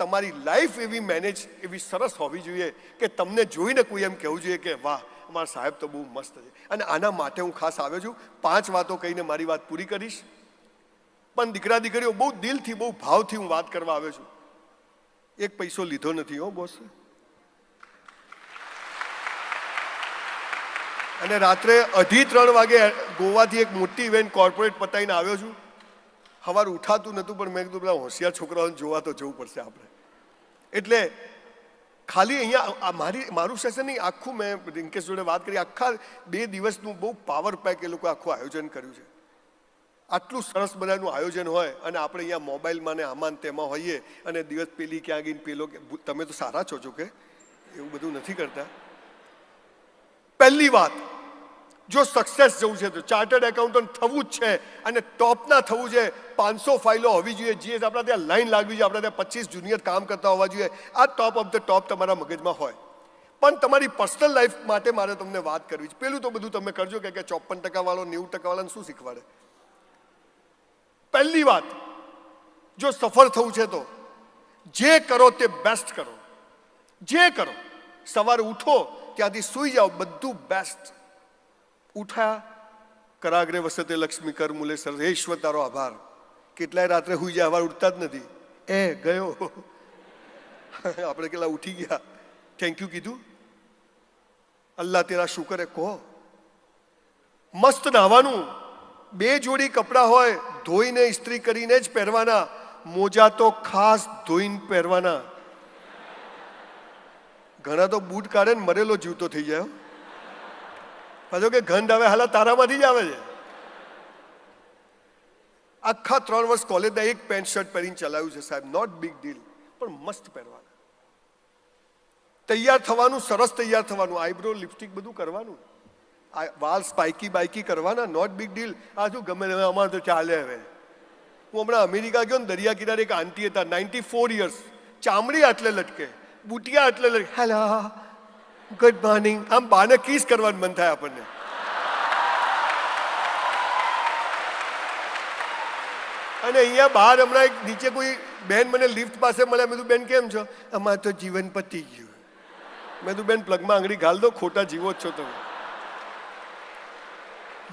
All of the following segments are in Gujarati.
તમારી લાઈફ એવી મેનેજ એવી સરસ હોવી જોઈએ કે તમને જોઈને કોઈ એમ કહેવું જોઈએ કે વાહ, અમારા સાહેબ તો બહુ મસ્ત છે. અને આના માટે હું ખાસ આવ્યો છું. 5 વાતો કહીને મારી વાત પૂરી કરીશ. પણ દીકરા દીકરીઓ, બહુ દિલથી બહુ ભાવથી હું વાત કરવા આવ્યો છું. 1 પૈસો લીધો નથી હો બોસ. અને રાત્રે 2:30-3 વાગે ગોવાથી એક મોટી ઇવેન્ટ કોર્પોરેટ પતાવીને આવ્યો છું. સવારે ઉઠાતું નહોતું, પણ મેં કીધું પેલા હોશિયાર છોકરાઓને જોવા તો જવું પડશે આપણે. એટલે ખાલી અહીંયા મારું સેશન નહીં, આખું મેં રિંકેશ જોડે વાત કરી, આખા 2 દિવસનું બહુ પાવર પેક એ લોકો આખું આયોજન કર્યું છે. આટલું સરસ મજાનું આયોજન હોય અને આપણે અહીંયા મોબાઈલમાં ને આમાં તેમાં હોઈએ અને દિવસ પેલી ક્યાં ગઈ પેલો, તમે તો સારા છો કે એવું બધું નથી કરતા. પહેલી વાત, જો સક્સેસ જવું છે તો ચાર્ટર્ડ એકાઉન્ટન્ટ થવું જ છે અને ટોપના થવું છે. 500 ફાઇલો હોવી જોઈએ, જે આપણા ત્યાં લાઈન લાગવી જોઈએ, આપણા ત્યાં 25 જુનિયર કામ કરતા હોવા જોઈએ. આ ટોપ ઓફ ધ ટોપ તમારા મગજમાં હોય. પણ તમારી પર્સનલ લાઈફ માટે મારે તમને વાત કરવી છે. પેલું તો બધું તમે કરજો કે 54% વાળો 90% વાળાને શું શીખવાડે. પહેલી વાત, જો સફળ થવું છે તો જે કરો તે બેસ્ટ કરો. જે કરો, સવારે ઉઠો ત્યાંથી સૂઈ જાઓ, બધું બેસ્ટ. ઉઠ્યા, કરાગ્રે વસતે લક્ષ્મી કર મૂલે સર, હે ઈશ્વર તારો આભાર. કેટલાય રાત્રે સુઈ જાય, સવારે ઉઠતા જ નથી. ગયો આપણે કેટલા ઉઠી ગયા, થેન્ક યુ કીધું, અલ્લાહ તેરા શુકર હે કહો. મસ્ત નાહવાનું, 2 જોડી કપડાં હોય ધોઈને ઇસ્ત્રી કરીને જ પહેરવાના. મોજા તો ખાસ ધોઈને પહેરવાના. ઘણા તો બૂટ કાઢે ને મરેલો જીવતો થઈ જાય. પાછો કે ગંધ આવે, હાલા તારામાંથી જ આવે છે. આખા 3 વર્ષ કોલેજના એક પેન્ટ શર્ટ પહેરીને ચલાવ્યું છે સાહેબ, નોટ બિગ ડીલ, પણ મસ્ત પહેરવાના. તૈયાર થવાનું, સરસ તૈયાર થવાનું, આઈબ્રો લિપસ્ટિક બધું કરવાનું, વાળ સ્પાઇકી બાઇકી કરવાના, નોટ બિગ ડીલ. આ શું ગમે હવે, અમારે તો ચાલે. હવે હું હમણાં અમેરિકા ગયો ને, દરિયા કિનારે એક આંટી હતા, 94 યર્સ, ચામડી આટલે લટકે, બુટિયા આટલે લટકે, હેલો ગુડ મોર્નિંગ, આમ બાને કિસ કરવાનું મન થાય આપણને. અને અહીંયા બહાર હમણાં એક નીચે કોઈ બેન મને લિફ્ટ પાસે મળ્યા. મેં કીધું બેન કેમ છો? અમારે તો જીવન પતી ગયું. મેં કીધું બેન પ્લગમાં આંગળી ઘાલ દો, ખોટા જીવો જ છો તમે.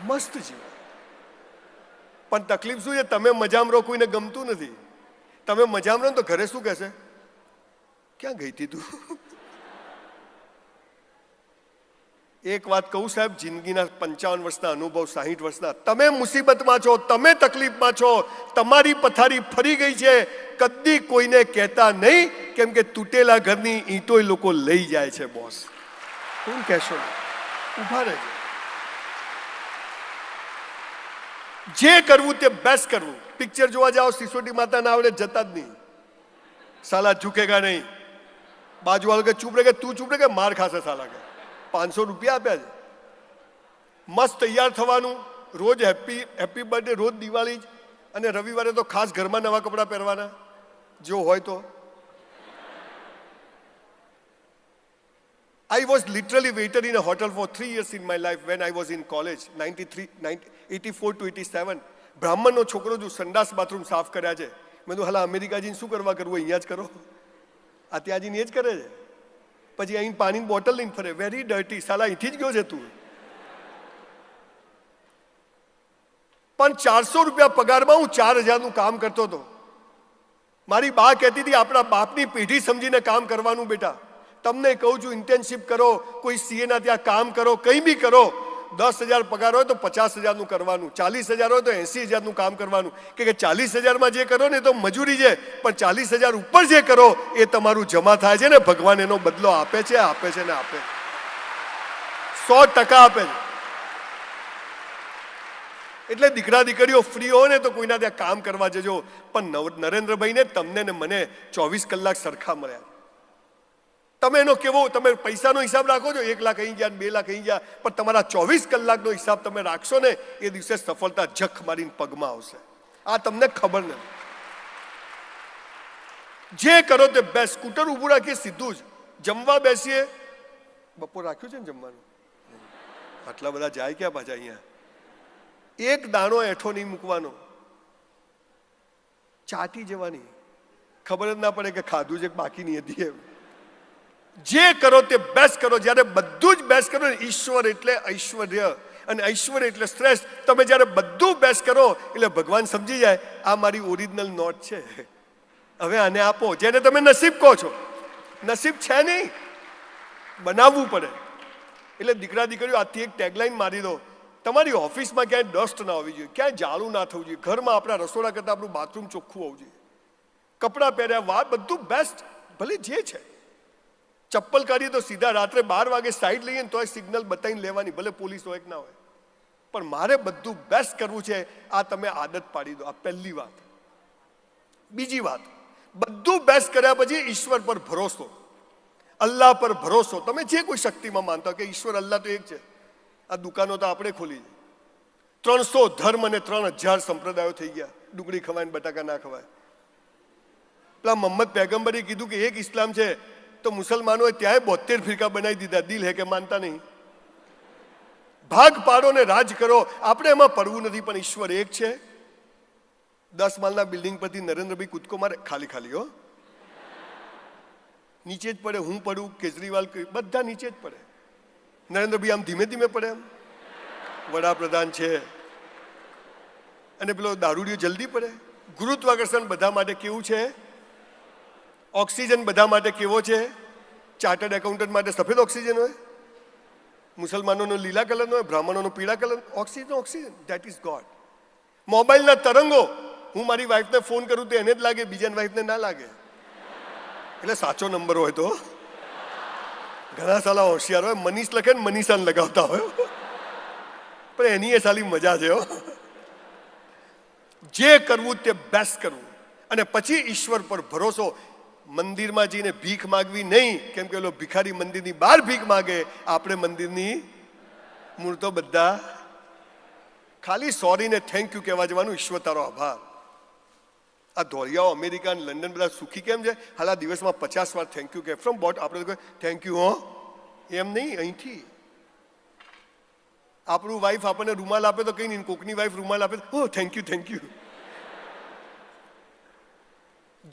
મસ્ત જીવો, પણ તકલીફ શું છે? તમે મજામાં રહો, કોઈને ગમતું નથી. તમે મજામાં રહો ને તો ઘરે શું કહેશે? ક્યાં ગઈ હતી તું? એક વાત કહું સાહેબ, જિંદગીના 55 વર્ષના અનુભવ, 60 વર્ષના, તમે મુસીબતમાં છો, તમે તકલીફમાં છો, તમારી પથારી ફરી ગઈ છે, કદી કોઈને કહેતા નહીં, કેમ કે તૂટેલા ઘરની ઈંટો લોકો લઈ જાય છે બોસ. કોણ કહેશો? ઉભા રહેજો. જે કરવું તે બેસ્ટ કરવું. પિક્ચર જોવા જાઓ, સિસોટી માતા ના આવડે જતા જ નહીં. સાલા ઝૂકેગા નહીં. બાજુવાળો કે ચૂપ રહે, કે તું ચૂપ રહે કે માર ખાશે સાલા કે. 500 રૂપિયા આપ્યા છે. મસ્ત તૈયાર થવાનું, રોજ હેપી બર્થડે, રોજ દિવાળી, અને રવિવારે તો ખાસ ઘરમાં નવા કપડાં પહેરવાના જો હોય તો. I was literally waiter in a hotel for 3 years in my life when I was in college, 84 to 87. બ્રાહ્મણનો છોકરો જો સંડાસ બાથરૂમ સાફ કર્યા છે. મેં તો હાલા અમેરિકા જઈને શું કરવા કરવું, અહીંયા જ કરો. આ ત્યાં જઈને એ જ કરે છે. પછી અહીં પાણીની બોટલ લઈને ફરે, વેરી ડર્ટી, સાલા અહીંથી જ ગયો છે તું. પણ 400 રૂપિયા પગારમાં હું 4000નું કામ કરતો હતો. મારી બા કહેતી હતી આપણા બાપની પેઢી સમજીને કામ કરવાનું બેટા. તમને કહું છું, ઇન્ટર્નશીપ કરો, કોઈ સીએ ના ત્યાં કામ કરો, કંઈ બી કરો. 10,000 પગાર હોય તો 50,000નું કરવાનું, 40,000 હોય તો 80,000નું કામ કરવાનું. કે 40,000માં જે કરો ને એ તો મજૂરી છે, પણ 40,000 ઉપર જે કરો એ તમારું જમા થાય છે ને, ભગવાન એનો બદલો આપે છે, આપે છે ને આપે, 100% આપે છે. એટલે દીકરા દીકરીઓ ફ્રી હોય ને તો કોઈના ત્યાં કામ કરવા જજો. પણ નરેન્દ્રભાઈને તમને ને મને 24 કલાક સરખા મળ્યા. તમે એનો કેવો, તમે પૈસાનો હિસાબ રાખો છો, 1 લાખ અહીં ગયા, 2 લાખ અહીં ગયા, પણ તમારા 24 કલાકનો હિસાબ તમે રાખશો ને, એ દિવસે સફળતા જખ મારીને પગમાં આવશે. આ તમને ખબર નથી. જે કરો તે બેસ્ટ. સ્કૂટર ઊભું રાખીએ, સીધું જ જમવા બેસીએ. બપોર રાખ્યું છે ને જમવાનું? આટલા બધા જાય ક્યાં પાછા અહીંયા? એક દાણો એઠો નહીં મૂકવાનો, ચાટી જવાની. ખબર જ ના પડે કે ખાધું છે બાકી નહીં હતી એમ. જે કરો તે બેસ્ટ કરો. જ્યારે બધું જ બેસ્ટ કરો ને, ઈશ્વર એટલે ઐશ્વર્ય અને ઐશ્વર્ય એટલે શ્રેષ્ઠ. તમે જ્યારે બધું બેસ્ટ કરો એટલે ભગવાન સમજી જાય આ મારી ઓરિજિનલ નોટ છે, હવે આને આપો. જેને તમે નસીબ કહો છો, નસીબ છે નહીં, બનાવવું પડે. એટલે દીકરા દીકરીઓ આજથી એક ટેગલાઈન મારી દો, તમારી ઓફિસમાં ક્યાંય ડસ્ટ ના હોવી જોઈએ, ક્યાંય જાળું ના થવું જોઈએ, ઘરમાં આપણા રસોડા કરતાં આપણું બાથરૂમ ચોખ્ખું હોવું જોઈએ, કપડાં પહેર્યા, વાત બધું બેસ્ટ. ભલે જે છે, ચપ્પલ કાઢીએ તો સીધા રાત્રે 12 વાગે સાઈડ લઈએ ને તોય સિગ્નલ બતાવીને લેવાની, ભલે પોલીસ હોય કે ના હોય, પણ મારે બધું બેસ્ટ કરવું છે. આ તમે આદત પાડી દો. આ પહેલી વાત. બીજી વાત, બધું બેસ્ટ કર્યા પછી ઈશ્વર પર ભરોસો, અલ્લાહ પર ભરોસો. તમે જે કોઈ શક્તિમાં માનતા હો કે ઈશ્વર અલ્લાહ તો એક છે. આ દુકાનો તો આપણે ખોલી છે, 300 ધર્મ અને 3000 સંપ્રદાયો થઈ ગયા. ડુંગળી ખવાય ને બટાકા ના ખવાય. પેલા મોહમ્મદ પૈગંબરે કીધું કે એક ઇસ્લામ છે, તો મુસલમાનોએ ત્યાંય 72 ફિરકા બનાવી દીધા. દિલ હે કે માનતા નહીં. ભાગ પાડો ને રાજ કરો. આપણે એમાં પડવું નથી, પણ ઈશ્વર એક છે. 10 માળના બિલ્ડિંગ પરથી નરેન્દ્રભાઈ કૂદકો મારે, ખાલી ખાલી હો, નીચે જ પડે. હું પડું, કેજરીવાલ, બધા નીચે જ પડે. નરેન્દ્રભાઈ આમ ધીમે ધીમે પડે. એમ વડાપ્રધાન છે. અને પેલો દારૂડિયો જલ્દી પડે. ગુરુત્વાકર્ષણ બધા માટે કેવું છે? ઓક્સિજન બધા માટે કેવો છે? ચાર્ટર્ડ એકાઉન્ટન્ટ માટે સફેદ ઓક્સિજન હોય, મુસલમાનોનો લીલા કલરનો હોય, બ્રાહ્મણોનો પીળા colour. Oxygen oxygen, that is God. મોબાઈલના તરંગો, હું મારી વાઈફને ફોન કરું તો એને જ લાગે, બીજાની વાઈફને ના લાગે. એટલે સાચો નંબર હોય તો. ઘણા સાલા હોશિયાર હોય, મનીષ લખે ને મનીષાને લગાવતા હોય, પણ એની એ સાલી મજા છે. જે કરવું તે બેસ્ટ કરવું, અને પછી ઈશ્વર પર ભરોસો. મંદિરમાં જઈને ભીખ માગવી નહીં, કેમ કે ભિખારી મંદિરની બહાર ભીખ માગે, આપણે મંદિરની મૂળ તો બધા ખાલી સોરી ને થેન્ક યુ કહેવા જવાનું. ઈશ્વર તારો આભાર. આ ધોળિયાઓ અમેરિકા અને લંડન બધા સુખી કેમ છે? હાલ દિવસમાં 50 વાર થેન્ક યુ કે ફ્રોમ બોટ. આપણે થેન્ક યુ હો, એમ નહીં. અહીંથી આપણું વાઈફ આપણને રૂમાલ આપે તો કઈ નહીં, કોકની વાઈફ રૂમાલ આપે તો થેન્ક યુ થેન્ક યુ.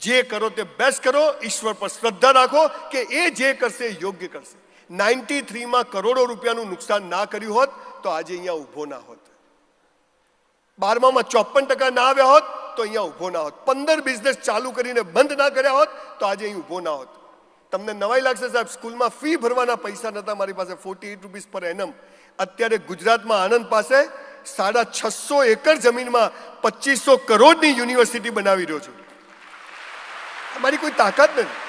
જે કરો તે બેસ્ટ કરો. ઈશ્વર પર શ્રદ્ધા રાખો કે એ જે કરશે એ યોગ્ય કરશે. 93માં કરોડો રૂપિયાનું નુકસાન ના કર્યું હોત તો આજે અહીંયા ઊભો ના હોત. 12માં 54% ના આવ્યા હોત તો અહીંયા ઊભો ના હોત. 15 બિઝનેસ ચાલુ કરીને બંધ ના કર્યા હોત તો આજે અહીં ઊભો ના હોત. તમને નવાઈ લાગશે સાહેબ, સ્કૂલમાં ફી ભરવાના પૈસા નતા મારી પાસે, 48 રૂપીસ પર એનમ. અત્યારે ગુજરાતમાં આણંદ પાસે 650 એકર જમીનમાં 2500 કરોડની યુનિવર્સિટી બનાવી રહ્યો છું. મારી કોઈ તાકાત નથી,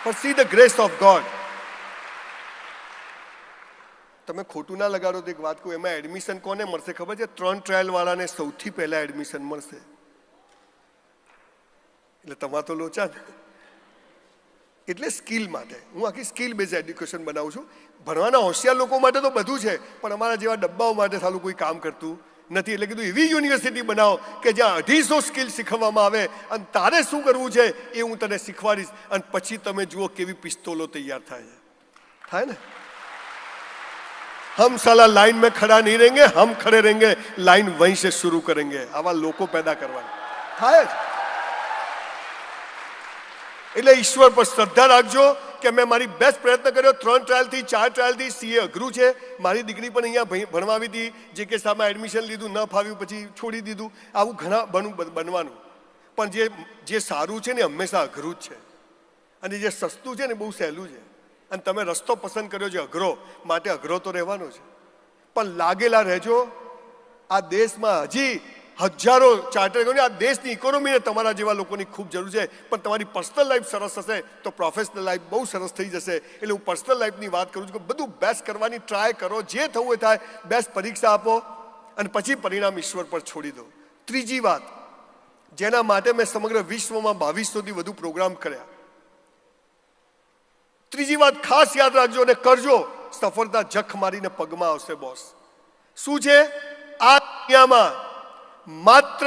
પણ see the grace of God. તમે ખોટું ના લગાડો તો એક વાત કહું, એમાં એડમિશન કોને મળશે ખબર છે? 3 ટ્રાયલ વાળાને સૌથી પહેલા એડમિશન મળશે. એટલે તમારે તો લોચા ને. એટલે સ્કિલ માટે હું આખી સ્કિલ બેઝ એડ્યુકેશન બનાવું છું. ભણવાના હોશિયાર લોકો માટે તો બધું છે, પણ અમારા જેવા ડબ્બાઓ માટે સાલું કોઈ કામ કરતું નથી. એટલે કીધું એવી યુનિવર્સિટી બનાવો કે જ્યાં 250 સ્કિલ શીખવવામાં આવે, અને તારે શું કરવું છે એ હું તને શીખવાડીશ, અને પછી તમે જુઓ કેવી પિસ્તોલો તૈયાર થાય ને. हम साला लाइन में खड़ा नहीं रहेंगे, हम खड़े रहेंगे, लाइन वहीं से शुरू करेंगे. આવા લોકો પેદા કરવાના થાય જ. એટલે ઈશ્વર પર શ્રદ્ધા રાખજો કે મેં મારી બેસ્ટ પ્રયત્ન કર્યો. 3 ટ્રાયલથી 4 ટ્રાયલથી સીએ અઘરું છે. મારી દીકરી પણ અહીંયા ભણવા આવી હતી, જે કે સામે એડમિશન લીધું, ન ફાવ્યું પછી છોડી દીધું. આવું ઘણા બનવાનું, પણ જે સારું છે ને હંમેશા અઘરું જ છે, અને જે સસ્તું છે ને બહુ સહેલું છે. અને તમે રસ્તો પસંદ કર્યો છે અઘરો, માટે અઘરો તો રહેવાનો છે, પણ લાગેલા રહેજો. આ દેશમાં હજી હજારો ચાર્ટર, આ દેશની ઇકોનોમીને તમારા જેવા લોકોની ખૂબ જરૂર છે, પણ તમારી પર્સનલ લાઈફ સરસ હશે તો પ્રોફેશનલ લાઈફ બહુ સરસ થઈ જશે. એટલે હું પર્સનલ લાઈફની વાત કરું છું કે બધું બેસ્ટ કરવાની ટ્રાય કરો, જે થવું એ થાય. બેસ્ટ પરીક્ષા આપો અને પછી પરિણામ ઈશ્વર પર છોડી દો. ત્રીજી વાત, જેના માટે મેં સમગ્ર વિશ્વમાં 2200થી વધુ પ્રોગ્રામ કર્યા. ત્રીજી વાત ખાસ યાદ રાખજો અને કરજો. સફળતા જખ મારીને પગમાં આવશે બોસ. શું છે? આ દુનિયામાં માત્ર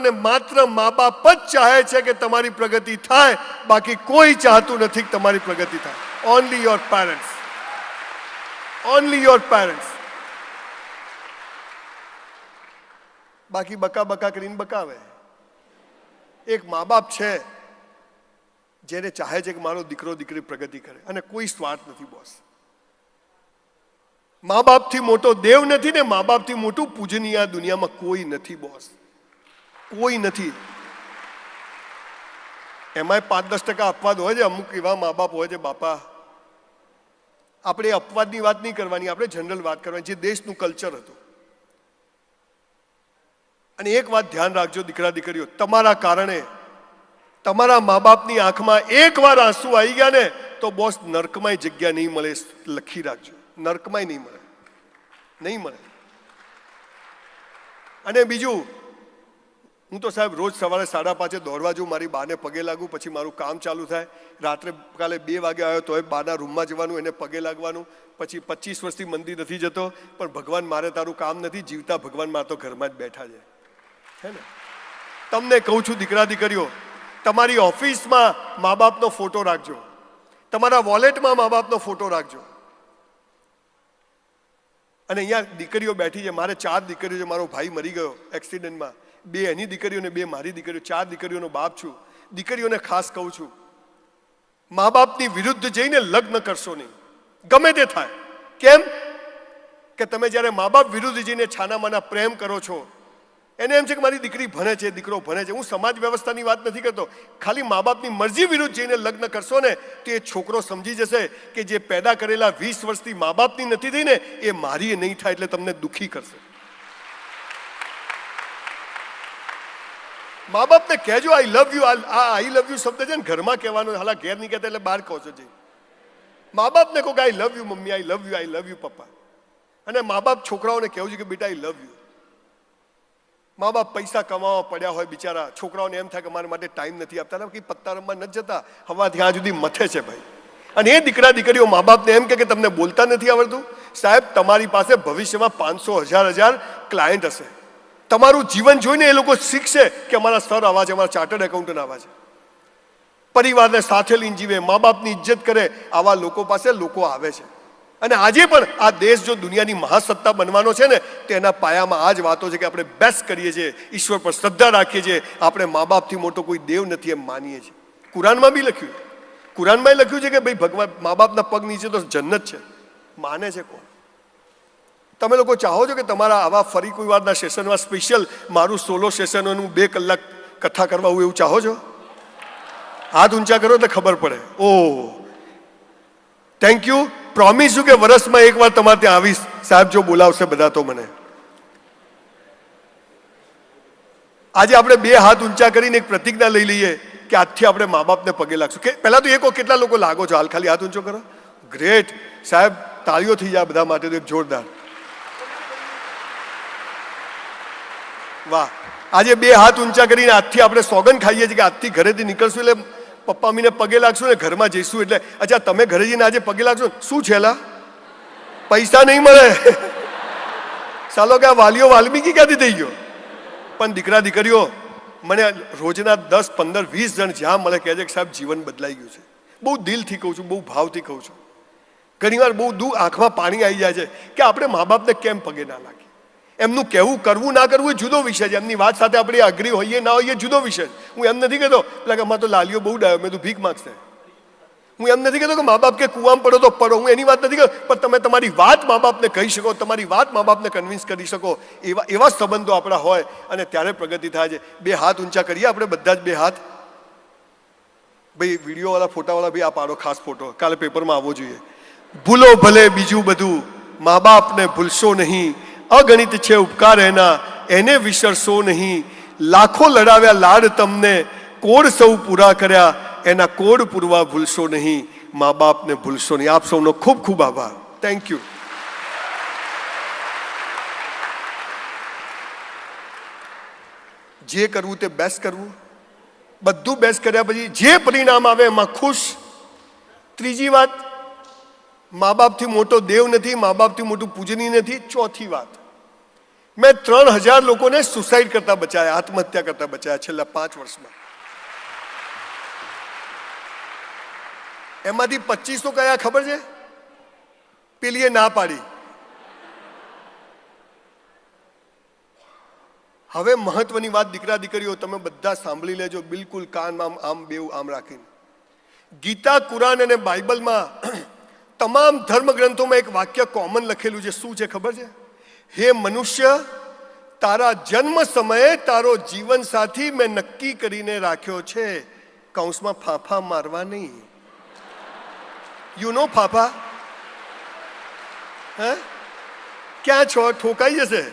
ને માત્ર મા બાપ જ ચાહે છે કે તમારી પ્રગતિ થાય, બાકી કોઈ ચાહતું નથી કે તમારી પ્રગતિ થાય. Only your parents, only your parents. બાકી બકા કરીને બકાવે. એક મા બાપ છે જેને ચાહે છે કે મારો દીકરો દીકરી પ્રગતિ કરે, અને કોઈ સ્વાર્થ નથી બોસ. મા બાપથી મોટો દેવ નથી ને મા બાપથી મોટું પૂજનીય આ દુનિયામાં કોઈ નથી બોસ, કોઈ નથી. એમાંય 5-10% અપવાદ હોય છે. અમુક એવા મા બાપ હોય છે બાપા, આપણે અપવાદની વાત નહીં કરવાની, આપણે જનરલ વાત કરવાની, જે દેશનું કલ્ચર હતું. અને એક વાત ધ્યાન રાખજો દીકરા દીકરીઓ, તમારા કારણે તમારા મા બાપની આંખમાં એકવાર આંસુ આવી ગયા ને તો બોસ નર્કમાંય જગ્યા નહીં મળે. લખી રાખજો, નર્કમાંય નહીં મળે, નહીં મળે. અને બીજું, હું તો સાહેબ રોજ સવારે 5:30 દોડવા જાઉં, મારી બાને પગે લાગું, પછી મારું કામ ચાલુ થાય. રાત્રે કાલે 2 વાગે આવ્યો તો બાના રૂમમાં જવાનું, એને પગે લાગવાનું. પછી 25 વર્ષથી મંદિર નથી જતો, પણ ભગવાન મારે તારું કામ નથી, જીવતા ભગવાન મારે તો ઘરમાં જ બેઠા છે, હે ને. તમને કહું છું દીકરા દીકરીઓ, તમારી ઓફિસમાં મા બાપનો ફોટો રાખજો, તમારા વોલેટમાં મા બાપનો ફોટો રાખજો. અને અહીંયા દીકરીઓ બેઠી છે, મારે 4 દીકરીઓ છે. મારો ભાઈ મરી ગયો એક્સિડન્ટમાં, 2 એની દીકરીઓ ને 2 મારી દીકરીઓ, 4 દીકરીઓનો બાપ છું. દીકરીઓને ખાસ કહું છું, મા બાપની વિરુદ્ધ જઈને લગ્ન કરશો નહીં, ગમે તે થાય. કેમ કે તમે જ્યારે મા બાપ વિરુદ્ધ જઈને છાનામાના પ્રેમ કરો છો, એને એમ છે કે મારી દીકરી ભણે છે, દીકરો ભણે છે. હું સમાજ વ્યવસ્થાની વાત નથી કરતો, ખાલી મા બાપની મરજી વિરુદ્ધ જઈને લગ્ન કરશો ને તો એ છોકરો સમજી જશે કે જે પેદા કરેલા 20 વર્ષથી મા બાપની નથી થઈ ને એ મારી નહીં થાય, એટલે તમને દુઃખી કરશે. મા બાપને કહેજો આઈ લવ યુ. આ આઈ લવ યુ શબ્દ છે ને ઘરમાં કહેવાનો, હાલા ઘેર નહીં કહેતા એટલે બહાર કહો છો. જઈ મા બાપને કહો કે I love you mummy, I love you papa. અને મા બાપ છોકરાઓને કહેવું છે કે બેટા આઈ લવ યુ. મા બાપ પૈસા કમાવા પડ્યા હોય બિચારા, છોકરાઓને એમ થાય કે મારા માટે ટાઈમ નથી આપતા, કંઈ પત્તા રમવા નથી જતા, હવા ત્યાં સુધી મથે છે ભાઈ. અને એ દીકરા દીકરીઓ મા બાપને એમ કે તમને બોલતા નથી આવડતું. સાહેબ, તમારી પાસે ભવિષ્યમાં 500,000 ક્લાયન્ટ હશે. તમારું જીવન જોઈને એ લોકો શીખશે કે અમારા સર આવા છે, અમારા ચાર્ટર્ડ એકાઉન્ટન્ટ આવા છે. પરિવારને સાથે લઈને જીવે, મા બાપની ઇજ્જત કરે, આવા લોકો પાસે લોકો આવે છે. અને આજે પણ આ દેશ જો દુનિયાની મહાસત્તા બનવાનો છે ને તેના પાયામાં આ જ વાતો છે કે આપણે બેસ્ટ કરીએ છીએ, ઈશ્વર પર શ્રદ્ધા રાખીએ છીએ, આપણે મા બાપથી મોટો કોઈ દેવ નથી એમ માનીએ છીએ. કુરાનમાં બી લખ્યું, કુરાનમાં લખ્યું છે કે ભાઈ ભગવાન મા બાપના પગ નીચે તો જન્નત છે. માને છે કોણ? તમે લોકો ચાહો છો કે તમારા આવા ફરી કોઈ વારના સેશનમાં સ્પેશિયલ મારું સોલો સેશનનું 2 કલાક કથા કરવા હું એવું ચાહો છો? હાથ ઊંચા કરો તો ખબર પડે. ઓહ, થેન્ક યુ. પ્રોમિસ છું કે વર્ષમાં એકવાર તમારે ત્યાં આવીશ સાહેબ, જો બોલાવશે બધા તો મને. આજે આપણે 2 હાથ ઊંચા કરીને એક પ્રતિજ્ઞા લઈ લઈએ કે આજથી આપણે મા બાપને પગે લાગશું. કે પહેલા તો એક કેટલા લોકો લાગો છો? હાલ ખાલી હાથ ઊંચો કરો. ગ્રેટ સાહેબ, તાળીઓ થઈ જાય બધા માટે તો એક જોરદાર. વાહ. આજે 2 હાથ ઊંચા કરીને આજથી આપણે સોગંદ ખાઈએ છીએ કે આજથી ઘરેથી નીકળશું એટલે પપ્પા મમ્મીને પગે લાગશું ને ઘરમાં જઈશું. એટલે અચ્છા, તમે ઘરે જઈને આજે પગે લાગશો, શું છે લા? પૈસા નહીં મળે. ચાલો કે આ વાલીઓ વાલ્મીકી ક્યાંથી થઈ ગયો? પણ દીકરા દીકરીઓ, મને રોજના 10, 15, 20 જણ જ્યાં મળે કહે છે કે સાહેબ જીવન બદલાઈ ગયું છે. બહુ દિલથી કહું છું, બહુ ભાવથી કહું છું. ઘણીવાર બહુ આંખમાં પાણી આવી જાય છે કે આપણે મા બાપને કેમ પગે ના લાગીએ. એમનું કહેવું કરવું ના કરવું એ જુદો વિષય છે, એમની વાત સાથે આપણે અગ્રી હોઈએ ના હોઈએ જુદો વિષય. હું એમ નથી કહેતો એટલે કે અમારે તો લાલીઓ બહુ ડાયો, મેં તું ભીખ માગશે. હું એમ નથી કહેતો કે મા બાપ કે કૂવામાં પડો તો પડો, હું એની વાત નથી કરતો. પણ તમે તમારી વાત મા બાપને કહી શકો, તમારી વાત મા બાપને કન્વિન્સ કરી શકો, એવા સંબંધો આપણા હોય અને ત્યારે પ્રગતિ થાય છે. 2 હાથ ઊંચા કરીએ આપણે બધા જ 2 હાથ. ભાઈ વિડીયોવાળા ફોટાવાળા ભાઈ આ પાડો ખાસ ફોટો, કાલે પેપરમાં આવવો જોઈએ. ભૂલો ભલે બીજું બધું, મા બાપને ભૂલશો નહીં, અગણિત છે ઉપકાર એના, એને વિસરશો નહીં. લાખો લડાવ્યા લાડ તમને, કોડ સૌ પૂરા કર્યા, એના કોડ પૂરવા ભૂલશો નહીં. મા બાપને ભૂલશો નહીં. આપ સૌનો ખૂબ ખૂબ આભાર. Thank you. જે કરવું તે બેસ્ટ કરવું, બધું બેસ્ટ કર્યા પછી જે પરિણામ આવે એમાં ખુશ. ત્રીજી વાત, મા બાપથી મોટો દેવ નથી, મા બાપથી મોટું પૂજનીય નથી. ચોથી વાત, મેં 3000 લોકોને સુસાઇડ કરતા બચાયા, આત્મહત્યા કરતા બચાયા છેલ્લા 5 વર્ષમાં. એમાંથી 25 તો કયા ખબર છે? પેલીએ ના પાડી. હવે મહત્વની વાત દીકરા દીકરીઓ તમે બધા સાંભળી લેજો, બિલકુલ કાનમાં આમ બેવું આમ રાખીને. ગીતા, કુરાન અને બાઇબલમાં તમામ ધર્મ ગ્રંથોમાં એક વાક્ય કોમન લખેલું છે. શું છે ખબર છે? હે મનુષ્ય, તારા જન્મ સમયે તારો જીવન સાથી મેં નક્કી કરીને રાખ્યો છે, કૌંસમાં ફાંફા મારવા નહીં. યુ નો ફાંફા? હે ક્યાં છો? ઠોકાઈ જશે,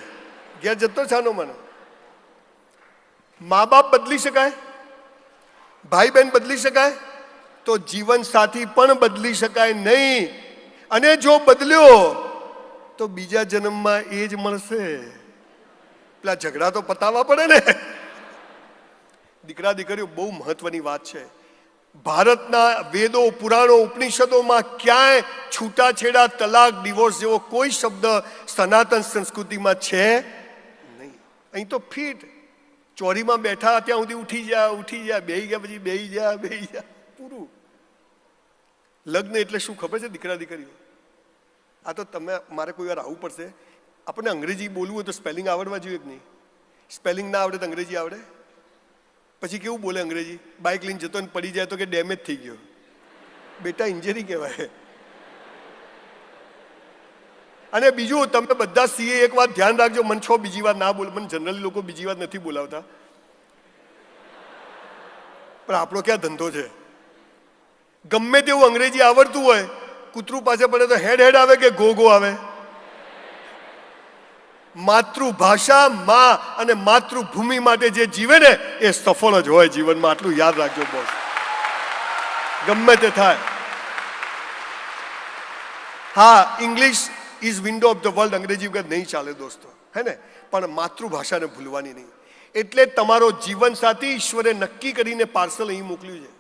ઘેર જતો છાનો મને. મા બાપ બદલી શકાય, ભાઈ બહેન બદલી શકાય, તો જીવન સાથી પણ બદલી શકાય નહીં. અને જો બદલ્યો તો બીજા જન્મમાં એ જ મળશે. પેલા ઝઘડા તો પતાવવા પડે ને. દીકરા દીકરીઓ, બહુ મહત્વની વાત છે. ભારતના વેદો, પુરાણો, ઉપનિષદોમાં ક્યાંય છૂટાછેડા, તલાક, ડિવોર્સ જેવો કોઈ શબ્દ સનાતન સંસ્કૃતિમાં છે નહીં. અહીં તો ફીટ ચોરીમાં બેઠા ત્યાં સુધી ઉઠી જા, બેહી ગયા પછી બેહી જા, પૂરું. લગ્ન એટલે શું ખબર છે દીકરા દીકરીઓ? આ તો તમે મારે કોઈ વાર આવવું પડશે. આપણને અંગ્રેજી બોલવું હોય તો સ્પેલિંગ આવડવા જોઈએ કે નહીં? સ્પેલિંગ ના આવડે તો અંગ્રેજી આવડે? પછી કેવું બોલે અંગ્રેજી? બાઇક લઈને જતો ને પડી જાય તો કે ડેમેજ થઈ ગયો. બેટા, ઇન્જરી કહેવાય. અને બીજું, તમે બધા સીએ એક વાત ધ્યાન રાખજો, મને છો બીજી વાત ના બોલ. મને જનરલી લોકો બીજી વાત નથી બોલાવતા, પણ આપણો ક્યાં ધંધો છે? ગમે તેવું અંગ્રેજી આવડતું હોય, કૂતરું પાસે પડે તો હેડ હેડ આવે કે ગો ગો આવે? માતૃભાષા, માં અને માતૃભૂમિ માટે જે જીવે ને એ સફળ જ હોય જીવનમાં. આટલું યાદ રાખજો બોસ, ગમે તે થાય. હા, English is window of the world, અંગ્રેજી વગર નહીં ચાલે દોસ્તો, હે ને? પણ માતૃભાષાને ભૂલવાની નહીં. એટલે તમારો જીવન સાથી ઈશ્વરે નક્કી કરીને પાર્સલ અહીં મોકલ્યું છે.